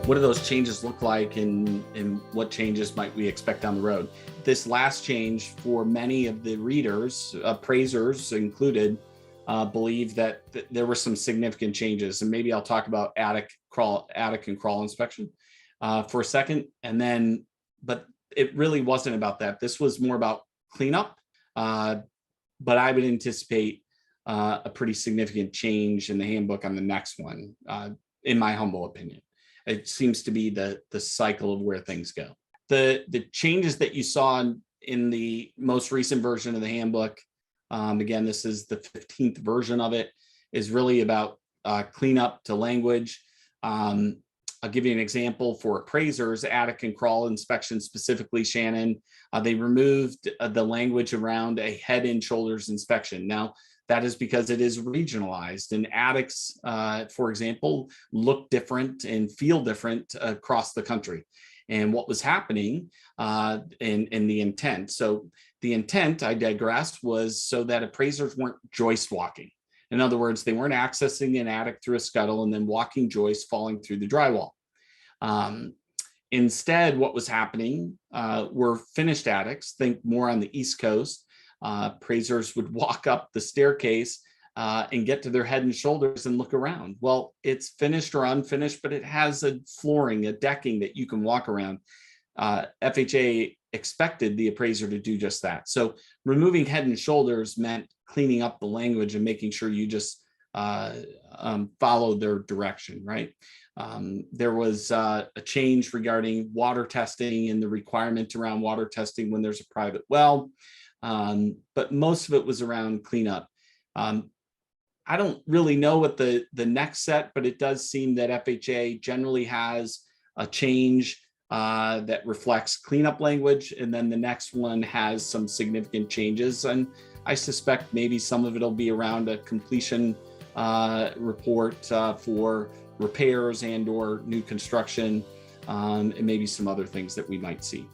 what do those changes look like, and what changes might we expect down the road? This last change, for many of the readers, appraisers included, believe that there were some significant changes. And maybe I'll talk about attic and crawl inspection for a second. But it really wasn't about that. This was more about cleanup. But I would anticipate a pretty significant change in the handbook on the next one, in my humble opinion. It seems to be the cycle of where things go. The changes that you saw in the most recent version of the handbook, again, this is the 15th version of it, is really about cleanup to language. I'll give you an example for appraisers, attic and crawl inspection specifically, Shannon. They removed the language around a head and shoulders inspection. Now, that is because it is regionalized, and attics, for example, look different and feel different across the country. And what was happening in the intent. So the intent, I digress, was so that appraisers weren't joist walking. In other words, they weren't accessing an attic through a scuttle and then walking joists falling through the drywall. Instead, what was happening were finished attics. Think more on the East Coast. Appraisers would walk up the staircase and get to their head and shoulders and look around. Well, it's finished or unfinished, but it has a flooring, a decking that you can walk around. FHA expected the appraiser to do just that. So removing head and shoulders meant cleaning up the language and making sure you just follow their direction, right? There was a change regarding water testing and the requirement around water testing when there's a private well, but most of it was around cleanup. I don't really know what the next set, but it does seem that FHA generally has a change that reflects cleanup language, and then the next one has some significant changes. And I suspect maybe some of it'll be around a completion report for repairs and or new construction, and maybe some other things that we might see.